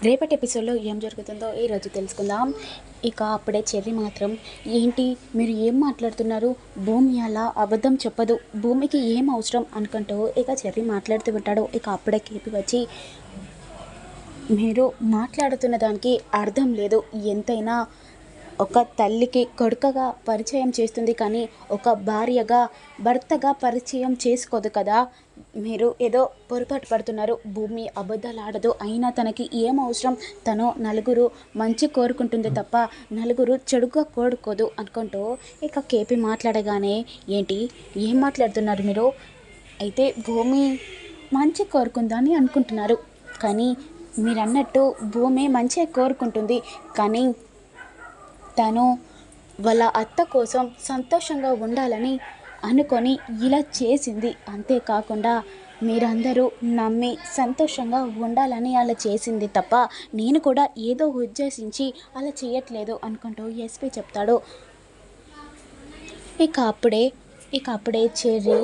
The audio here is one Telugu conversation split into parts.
రేపటి ఎపిసోడ్లో ఏం జరుగుతుందో ఈరోజు తెలుసుకుందాం. ఇక అప్పుడే చెర్రీ మాత్రం, ఏంటి మీరు ఏం మాట్లాడుతున్నారు, భూమి అలా అబద్ధం చెప్పదు, భూమికి ఏం అవసరం అనుకుంటూ ఇక చెర్రీ మాట్లాడుతూ ఉంటాడు. ఇక అప్పుడే కేపి వచ్చి, మీరు మాట్లాడుతున్న దానికి అర్థం లేదు, ఎంతైనా ఒక తల్లికి కొడుకగా పరిచయం చేస్తుంది కానీ ఒక భార్యగా భర్తగా పరిచయం చేసుకోదు కదా, మీరు ఏదో పొరపాటు పడుతున్నారు, భూమి అబద్ధాలు ఆడదు, అయినా తనకి ఏం అవసరం, తను నలుగురు మంచి కోరుకుంటుంది తప్ప నలుగురు చెడుగా కోరుకోదు అనుకుంటూ ఇక కేపీ మాట్లాడగానే, ఏంటి ఏం మాట్లాడుతున్నారు మీరు, అయితే భూమి మంచి కోరుకుందని అనుకుంటున్నారు, కానీ మీరు అన్నట్టు భూమి మంచిగా కోరుకుంటుంది, కానీ తను వాళ్ళ అత్త కోసం సంతోషంగా ఉండాలని అనుకొని ఇలా చేసింది, అంతేకాకుండా మీరందరూ నమ్మి సంతోషంగా ఉండాలని అలా చేసింది తప్ప నేను కూడా ఏదో ఉద్దేశించి అలా చేయట్లేదు అనుకుంటూ ఎస్పీ చెప్తాడు. ఇక అప్పుడే చెర్రీ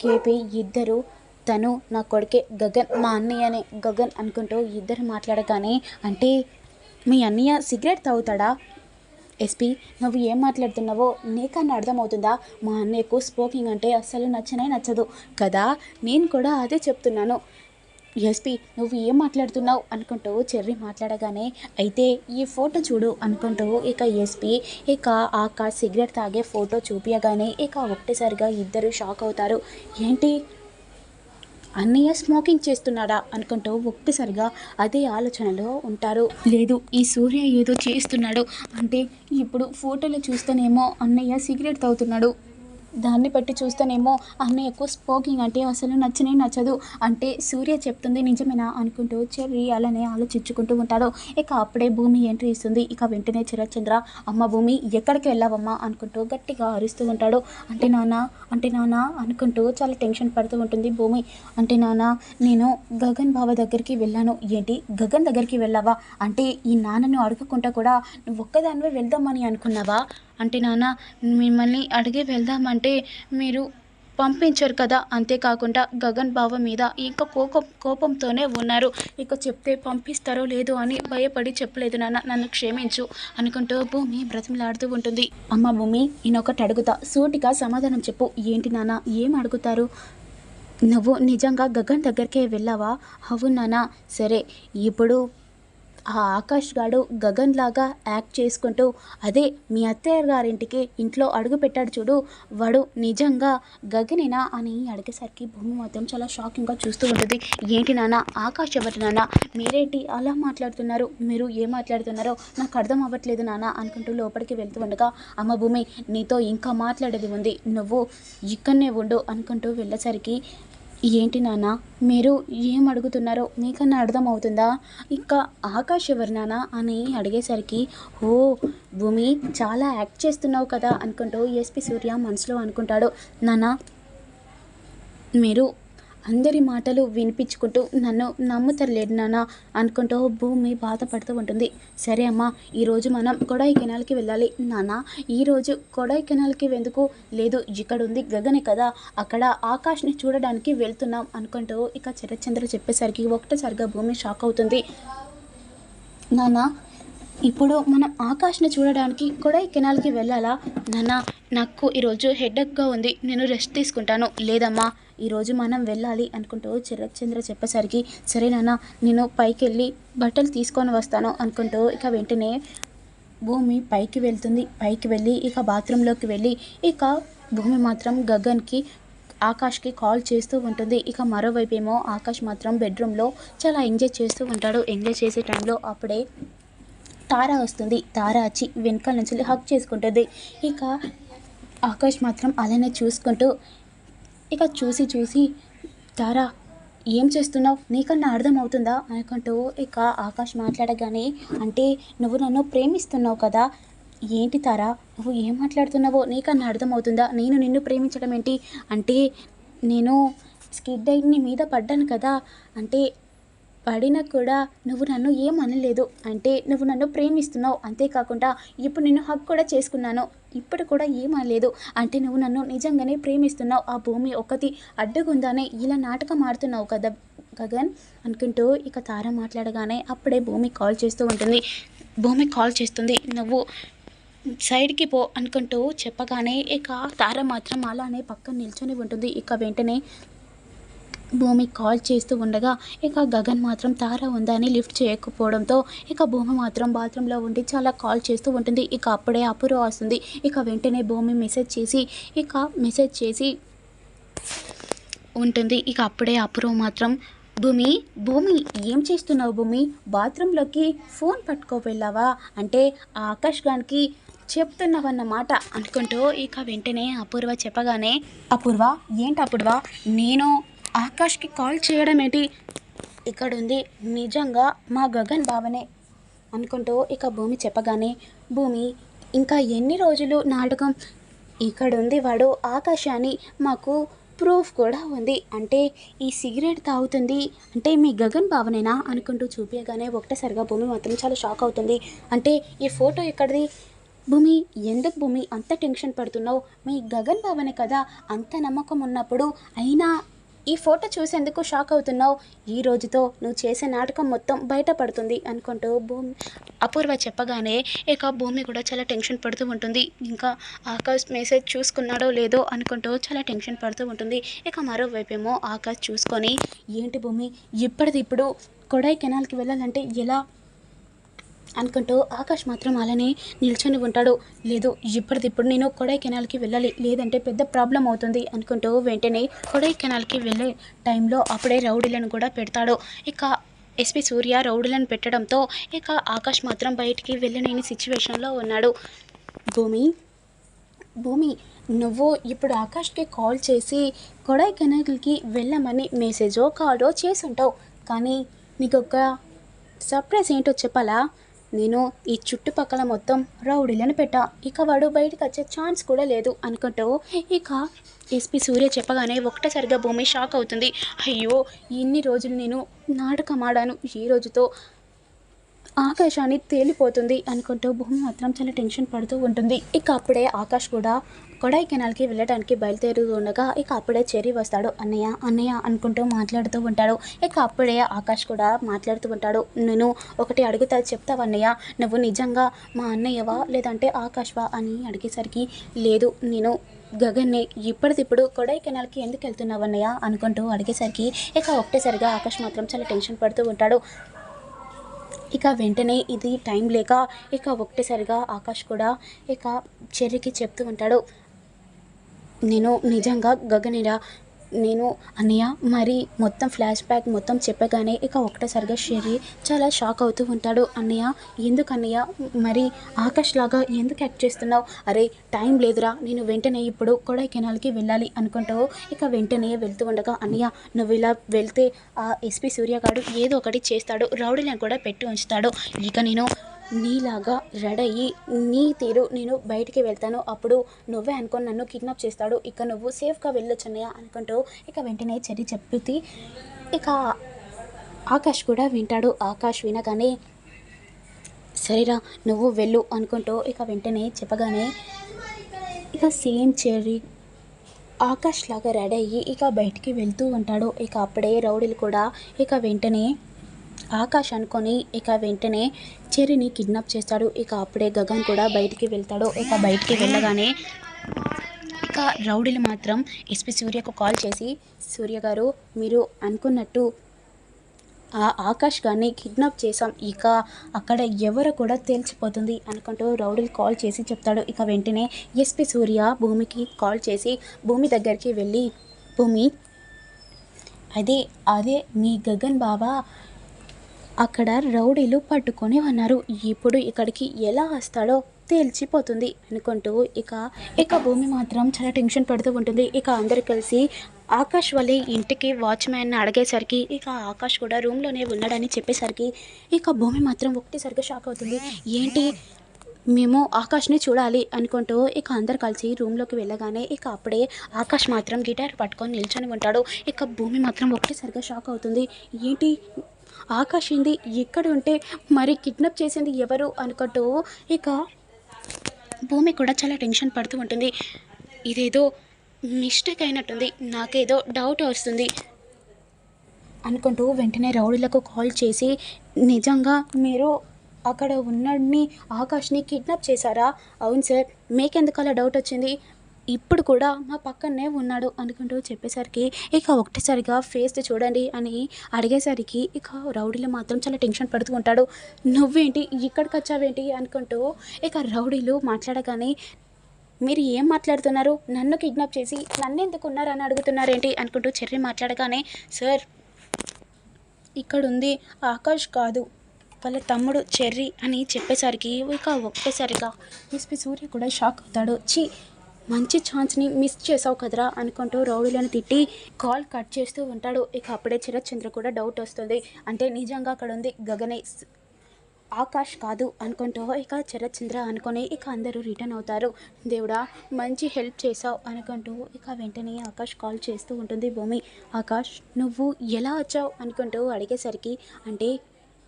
కేపీ ఇద్దరు, తను నా కొడుకే గగన్, మా అన్నయ్యనే గగన్ అనుకుంటూ ఇద్దరు మాట్లాడగానే, అంటే మీ అన్నయ్య సిగరెట్ తాగుతాడా, ఎస్పీ నువ్వు ఏం మాట్లాడుతున్నావో నీకన్నా అర్థమవుతుందా, మా అన్నయ్యకు స్మోకింగ్ అంటే అస్సలు నచ్చదు కదా, నేను కూడా అదే చెప్తున్నాను, ఎస్పీ నువ్వు ఏం మాట్లాడుతున్నావు అనుకుంటూ చెర్రీ మాట్లాడగానే, అయితే ఈ ఫోటో చూడు అనుకుంటూ ఇక ఎస్పీ ఇక ఆకాష్ సిగరెట్ తాగే ఫోటో చూపించగానే ఇక ఒక్కసారిగా ఇద్దరు షాక్ అవుతారు. ఏంటి అన్నయ్య స్మోకింగ్ చేస్తున్నాడా అనుకుంటూ ఒక్కసారిగా అదే ఆలోచనలో ఉంటారు. లేదు ఈ సూర్య ఏదో చేస్తున్నాడు, అంటే ఇప్పుడు ఫోటోలో చూస్తేనేమో అన్నయ్య సిగరెట్ తాగుతున్నాడు, దాన్ని బట్టి చూస్తేనేమో అన్నయ్యకు స్మోకింగ్ అంటే అసలు నచ్చదు, అంటే సూర్య చెప్తుంది నిజమేనా అనుకుంటూ చెర్రీ అలానే ఆలోచించుకుంటూ ఉంటాడు. ఇక అప్పుడే భూమి ఎంట్రీ ఇస్తుంది. ఇక వెంటనే చంద్ర, అమ్మ భూమి ఎక్కడికి వెళ్ళావమ్మా అనుకుంటూ గట్టిగా అరుస్తూ ఉంటాడు. అంటే నాన్న అనుకుంటూ చాలా టెన్షన్ పడుతూ ఉంటుంది భూమి. అంటే నాన్న నేను గగన్ బావ దగ్గరికి వెళ్ళాను. ఏంటి గగన్ దగ్గరికి వెళ్ళావా, అంటే ఈ నాన్నను అడగకుండా కూడా నువ్వు ఒక్కదానివే వెళ్దామని అనుకున్నావా, అంటే నాన్న మిమ్మల్ని అడిగి వెళ్దామంటే మీరు పంపించారు కదా, అంతేకాకుండా గగన్ బావ మీద ఇంకా కోపంతోనే ఉన్నారు, ఇక చెప్తే పంపిస్తారో లేదో అని భయపడి చెప్పలేదు నాన్న, నన్ను క్షమించు అనుకుంటూ భూమి బ్రతిమలాడుతూ ఉంటుంది. అమ్మ భూమి నేనొకటి అడుగుతా, సూటిగా సమాధానం చెప్పు, ఏంటి నాన్న ఏం అడుగుతారు, నువ్వు నిజంగా గగన్ దగ్గరికే వెళ్ళావా, అవునానా, సరే ఇప్పుడు ఆ ఆకాష్ గాడు గగన్ లాగా యాక్ట్ చేసుకుంటూ అదే మీ అత్తయ్య గారింటికి ఇంట్లో అడుగు పెట్టాడు చూడు, వాడు నిజంగా గగనేనా అని అడిగేసరికి భూమి మాత్రం చాలా షాకింగ్గా చూస్తూ ఉంటుంది. ఏంటి నాన్న ఆకాష్ ఎవరి నాన్న, మీరేంటి అలా మాట్లాడుతున్నారు, మీరు ఏం మాట్లాడుతున్నారో నాకు అర్థం అవ్వట్లేదు నాన్న అనుకుంటూ లోపలికి వెళ్తూ ఉండగా, అమ్మ భూమి నీతో ఇంకా మాట్లాడేది ఉంది, నువ్వు ఇక్కడనే ఉండు అనుకుంటూ వెళ్ళేసరికి, ఏంటి నాన్న మీరు ఏం అడుగుతున్నారో మీకన్నా అర్థం అవుతుందా, ఇంకా ఆకాష్ ఎవరు నాన్న అని అడిగేసరికి, ఓ భూమి చాలా యాక్ట్ చేస్తున్నావు కదా అనుకుంటూ ఎస్పీ సూర్య మనసులో అనుకుంటాడు. నాన్న మీరు అందరి మాటలు వినిపించుకుంటూ నన్ను నమ్ముతలేడు నాన్న అనుకుంటూ భూమి బాధపడుతూ ఉంటుంది. సరే అమ్మా ఈరోజు మనం కొడైకెనాల్కి వెళ్ళాలి నాన్న, ఈరోజు కొడైకెనాల్కి ఎందుకు, లేదు ఇక్కడ ఉంది గగనే కదా, అక్కడ ఆకాష్ని చూడడానికి వెళ్తున్నాం అనుకుంటూ ఇక చరచంద్ర చెప్పేసరికి ఒక్కసారిగా భూమి షాక్ అవుతుంది. నాన్న ఇప్పుడు మనం ఆకాష్ని చూడడానికి కొడైకెనాల్కి వెళ్ళాలా, నాన్న నాకు ఈరోజు హెడేక్గా ఉంది, నేను రెస్ట్ తీసుకుంటాను, లేదమ్మా ఈరోజు మనం వెళ్ళాలి అనుకుంటూ చరచంద్ర చెప్పేసరికి, సరే నాన్న నేను పైకి వెళ్ళి బట్టలు తీసుకొని వస్తాను అనుకుంటూ ఇక వెంటనే భూమి పైకి వెళ్తుంది. పైకి వెళ్ళి ఇక బాత్రూంలోకి వెళ్ళి ఇక భూమి మాత్రం గగన్కి ఆకాష్కి కాల్ చేస్తూ ఉంటుంది. ఇక మరోవైపు ఏమో ఆకాష్ మాత్రం బెడ్రూమ్లో చాలా ఎంజాయ్ చేస్తూ ఉంటాడు. ఎంజాయ్ చేసే టైంలో అప్పుడే తార వస్తుంది. తార వచ్చి వెనకాల నుంచి హక్ చేసుకుంటుంది. ఇక ఆకాష్ మాత్రం అలానే చూసుకుంటూ ఇక చూసి తారా ఏం చేస్తున్నావు, నీకన్నా అర్థం అవుతుందా అనుకుంటూ ఇక ఆకాష్ మాట్లాడగానే, అంటే నువ్వు నన్ను ప్రేమిస్తున్నావు కదా, ఏంటి తారా నువ్వు ఏం మాట్లాడుతున్నావో నీకన్నా అర్థం అవుతుందా, నేను నిన్ను ప్రేమించడం ఏంటి, అంటే నేను స్కిడ్ నీ మీద పడ్డాను కదా, అంటే పడినా కూడా నువ్వు నన్ను ఏమనలేదు, అంటే నువ్వు నన్ను ప్రేమిస్తున్నావు, అంతేకాకుండా ఇప్పుడు నేను హక్ కూడా చేసుకున్నాను, ఇప్పుడు కూడా ఏమనలేదు, అంటే నువ్వు నన్ను నిజంగానే ప్రేమిస్తున్నావు, ఆ భూమి ఒకటి అడ్డుగుందానే ఇలా నాటకం ఆడుతున్నావు కదా గగన్ అనుకుంటూ ఇక తార మాట్లాడగానే అప్పుడే భూమి కాల్ చేస్తూ ఉంటుంది. భూమి కాల్ చేస్తుంది. నువ్వు సైడ్కి పో అనుకుంటూ చెప్పగానే ఇక తార మాత్రం అలానే పక్కన నిల్చొని ఉంటుంది. ఇక వెంటనే భూమి కాల్ చేస్తూ ఉండగా ఇక గగన్ మాత్రం తార ఉందని లిఫ్ట్ చేయకపోవడంతో ఇక భూమి మాత్రం బాత్రూంలో ఉండి చాలా కాల్ చేస్తూ ఉంటుంది. ఇక అప్పుడే అపూర్వ వస్తుంది. ఇక వెంటనే భూమి మెసేజ్ చేసి ఉంటుంది. ఇక అప్పుడే అపూర్వ మాత్రం భూమి ఏం చేస్తున్నావు భూమి, బాత్రూంలోకి ఫోన్ పట్టుకో వెళ్ళావా అంటే ఆ ఆకాష్ గానికి చెప్తున్నావన్నమాట అనుకుంటూ ఇక వెంటనే అపూర్వ చెప్పగానే అపూర్వ ఏంటి అపూర్వ, నేను ఆకాష్కి కాల్ చేయడం ఏంటి, ఇక్కడుంది నిజంగా మా గగన్ బావనే అనుకుంటూ ఇక భూమి చెప్పగానే భూమి ఇంకా ఎన్ని రోజులు నాటకం, ఇక్కడుంది వాడు ఆకాశ్ అని మాకు ప్రూఫ్ కూడా ఉంది, అంటే ఈ సిగరెట్ తాగుతుంది అంటే మీ గగన్ బావనేనా అనుకుంటూ చూపించగానే ఒకటేసారిగా భూమి మాత్రం చాలా షాక్ అవుతుంది. అంటే ఈ ఫోటో ఎక్కడిది భూమి, ఎందుకు భూమి అంత టెన్షన్ పడుతున్నావు, మీ గగన్ బావనే కదా అంత నమ్మకం ఉన్నప్పుడు అయినా ఈ ఫోటో చూసేందుకు షాక్ అవుతున్నావు, ఈ రోజుతో నువ్వు చేసే నాటకం మొత్తం బయటపడుతుంది అనుకుంటూ అపూర్వ చెప్పగానే ఇక భూమి కూడా చాలా టెన్షన్ పడుతూ ఉంటుంది. ఇంకా ఆకాష్ మెసేజ్ చూసుకున్నాడో లేదో అనుకుంటూ చాలా టెన్షన్ పడుతూ ఉంటుంది. ఇక మరోవైపేమో ఆకాష్ చూసుకొని ఏంటి భూమి ఇప్పుడు కొడైకెనాల్కి వెళ్ళాలంటే ఎలా అనుకుంటూ ఆకాష్ మాత్రం అలానే నిల్చొని ఉంటాడు. లేదు ఇప్పటిదిప్పుడు నేను కొడైకెనాల్కి వెళ్ళాలి, లేదంటే పెద్ద ప్రాబ్లం అవుతుంది అనుకుంటూ వెంటనే కొడైకెనాల్కి వెళ్ళే టైంలో అప్పుడే రౌడీలను కూడా పెడతాడు. ఇక ఎస్పీ సూర్య రౌడీలను పెట్టడంతో ఇక ఆకాష్ మాత్రం బయటికి వెళ్ళలేని సిచ్యువేషన్లో ఉన్నాడు. భూమి నువ్వు ఇప్పుడు ఆకాష్కి కాల్ చేసి కొడైకెనాల్కి వెళ్ళమని మెసేజో కాలో చేసుంటావు, కానీ నీకు ఒక సర్ప్రైజ్ ఏంటో చెప్పాలా, నేను ఈ చుట్టుపక్కల మొత్తం రౌడీలను పెట్టా, ఇక వాడు బయటకు వచ్చే ఛాన్స్ కూడా లేదు అనుకుంటూ ఇక ఎస్పీ సూర్య చెప్పగానే ఒకటేసారిగా భూమి షాక్ అవుతుంది. అయ్యో ఇన్ని రోజులు నేను నాటకం ఆడాను, ఈ రోజుతో ఆకాశాన్ని తేలిపోతుంది అనుకుంటూ భూమి మాత్రం చాలా టెన్షన్ పడుతూ ఉంటుంది. ఇక అప్పుడే ఆకాష్ కూడా కొడైకెనాల్కి వెళ్ళడానికి బయలుదేరుతూ ఉండగా ఇక అప్పుడే చెర్రీ వస్తాడు. అన్నయ్య అనుకుంటూ మాట్లాడుతూ ఉంటాడు. ఇక అప్పుడే ఆకాష్ కూడా మాట్లాడుతూ ఉంటాడు. నేను ఒకటి అడుగుతా చెప్తావన్నయ్య, నువ్వు నిజంగా మా అన్నయ్యవా లేదంటే ఆకాష్వా అని అడిగేసరికి లేదు నేను గగన్ని, ఇప్పటిదిప్పుడు కొడైకెనాల్కి ఎందుకు వెళ్తున్నావన్నయ్య అనుకుంటూ అడిగేసరికి ఇక ఒకటేసరిగా ఆకాష్ మాత్రం చాలా టెన్షన్ పడుతూ ఉంటాడు. ఇక వెంటనే ఇది టైం లేక ఇక ఒకటేసారిగా ఆకాష్ కూడా ఇక చెర్రీకి చెప్తూ ఉంటాడు, నేను నిజంగా గగనేరా, నేను అన్నయ్య మరి మొత్తం ఫ్లాష్ బ్యాక్ మొత్తం చెప్పగానే ఇక ఒకటేసారిగా చెర్రీ చాలా షాక్ అవుతూ ఉంటాడు. అన్నయ్య ఎందుకు అన్నయ్య మరి ఆకాష్ లాగా ఎందుకు యాక్ట్ చేస్తున్నావు, అరే టైం లేదురా, నేను వెంటనే ఇప్పుడు కొడైకెనాల్కి వెళ్ళాలి అనుకుంటూ ఇక వెంటనే వెళ్తూ ఉండగా అన్నయ్య నువ్వు ఇలా వెళ్తే ఆ ఎస్పీ సూర్యగాడు ఏదో ఒకటి చేస్తాడు, రౌడీలను కూడా పెట్టి ఉంచుతాడు, ఇక నేను నీలాగా రెడీ అయ్యి నీ తీరు నేను బయటికి వెళ్తాను, అప్పుడు నువ్వే అనుకొని నన్ను కిడ్నాప్ చేస్తాడు, ఇక నువ్వు సేఫ్గా వెళ్ళొచ్చన్నయ్య అనుకుంటూ ఇక వెంటనే చెర్రీ చెప్పి ఇక ఆకాష్ కూడా వింటాడు. ఆకాష్ వినగానే సరేరా నువ్వు వెళ్ళు అనుకుంటూ ఇక వెంటనే చెప్పగానే ఇక సేమ్ చెర్రీ ఆకాష్ లాగా రెడీ అయ్యి ఇక బయటికి వెళ్తూ ఉంటాడు. ఇక అప్పుడే రౌడీలు కూడా ఇక వెంటనే ఆకాష్ అనుకొని ఇక వెంటనే చెర్రీని కిడ్నాప్ చేస్తాడు. ఇక అప్పుడే గగన్ కూడా బయటికి వెళ్తాడు. ఇక బయటికి వెళ్ళగానే ఇక రౌడీలు మాత్రం ఎస్పీ సూర్యకు కాల్ చేసి సూర్య గారు మీరు అనుకున్నట్టు ఆ ఆకాష్ గారిని కిడ్నాప్ చేసాం, ఇక అక్కడ ఎవరు కూడా తెలిసిపోతుంది అనుకుంటూ రౌడీలు కాల్ చేసి చెప్తాడు. ఇక వెంటనే ఎస్పీ సూర్య భూమికి కాల్ చేసి భూమి దగ్గరికి వెళ్ళి భూమి అదే మీ గగన్ బావా అక్కడ రౌడీలు పట్టుకొని ఉన్నారు, ఇప్పుడు ఇక్కడికి ఎలా వస్తాడో తేల్చిపోతుంది అనుకుంటూ ఇక భూమి మాత్రం చాలా టెన్షన్ పడుతూ ఉంటుంది. ఇక అందరు కలిసి ఆకాష్ వాళ్ళ ఇంటికి వాచ్మ్యాన్ని అడిగేసరికి ఇక ఆకాష్ కూడా రూమ్లోనే ఉన్నాడని చెప్పేసరికి ఇక భూమి మాత్రం ఒకటేసరిగా షాక్ అవుతుంది. ఏంటి మేము ఆకాష్ని చూడాలి అనుకుంటూ ఇక అందరు కలిసి రూమ్లోకి వెళ్ళగానే ఇక అప్పుడే ఆకాష్ మాత్రం గిటార్ పట్టుకొని నిల్చొని ఉంటాడు. ఇక భూమి మాత్రం ఒకటేసరిగా షాక్ అవుతుంది. ఏంటి ఆకాష్ ఏంది ఇక్కడ ఉంటే మరి కిడ్నాప్ చేసింది ఎవరు అనుకుంటూ ఇక భూమి కూడా చాలా టెన్షన్ పడుతూ ఉంటుంది. ఇదేదో మిస్టేక్ అయినట్టుంది, నాకేదో డౌట్ వస్తుంది అనుకుంటూ వెంటనే రౌడీలకు కాల్ చేసి, నిజంగా మీరు అక్కడ ఉన్నడిని ఆకాష్ని కిడ్నాప్ చేశారా? అవును సార్. మీకెందుకు అలా డౌట్ వచ్చింది? ఇప్పుడు కూడా మా పక్కనే ఉన్నాడు అనుకుంటూ చెప్పేసరికి, ఇక ఒకటేసారిగా ఫేస్ చూడండి అని అడిగేసరికి ఇక రౌడీలు మాత్రం చాలా టెన్షన్ పడుతూ ఉంటాడు. నువ్వేంటి ఇక్కడికి వచ్చావేంటి అనుకుంటూ ఇక రౌడీలు మాట్లాడగానే, మీరు ఏం మాట్లాడుతున్నారు? నన్ను కిడ్నాప్ చేసి నన్నెందుకు ఉన్నారని అడుగుతున్నారేంటి అనుకుంటూ చెర్రీ మాట్లాడగానే, సార్ ఇక్కడుంది ఆకాష్ కాదు, వాళ్ళ తమ్ముడు చెర్రీ అని చెప్పేసరికి ఇక ఒక్కసారిగా ఎస్పీ సూర్య కూడా షాక్ అవుతాడు. మంచి ఛాన్స్ని మిస్ చేసావు కదరా అనుకుంటూ రౌడీలను తిట్టి కాల్ కట్ చేస్తూ ఉంటాడు. ఇక అప్పుడే శరత్ చంద్ర కూడా డౌట్ వస్తుంది. అంటే నిజంగా అక్కడ ఉంది గగనే, ఆకాష్ కాదు అనుకుంటూ ఇక శరత్ చంద్ర అనుకొని ఇక అందరూ రిటర్న్ అవుతారు. దేవుడా మంచి హెల్ప్ చేసావు అనుకుంటూ ఇక వెంటనే ఆకాష్ కాల్ చేస్తూ ఉంటుంది భూమి. ఆకాష్ నువ్వు ఎలా వచ్చావు అనుకుంటూ అడిగేసరికి, అంటే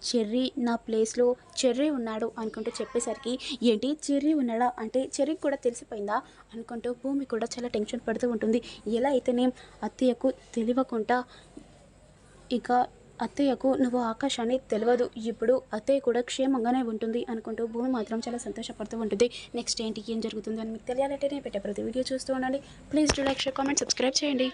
చెర్రీ నా ప్లేస్లో చెర్రీ ఉన్నాడు అనుకుంటూ చెప్పేసరికి, ఏంటి చెర్రీ ఉన్నాడా అంటే చెర్రీకి కూడా తెలిసిపోయిందా అనుకుంటూ భూమి కూడా చాలా టెన్షన్ పడుతూ ఉంటుంది. ఎలా అయితేనే అత్తయ్యకు తెలియకుండా, ఇక అత్తయ్యకు నువ్వు ఆకాశాన్ని తెలియదు, ఇప్పుడు అత్తయ్య కూడా క్షేమంగానే ఉంటుంది అనుకుంటూ భూమి మాత్రం చాలా సంతోషపడుతూ ఉంటుంది. నెక్స్ట్ ఏంటి ఏం జరుగుతుంది అని మీకు తెలియాలంటే నేను పెట్టే ప్రతి వీడియో చూస్తూ ఉండండి. Please do like, share, comment, subscribe చేయండి.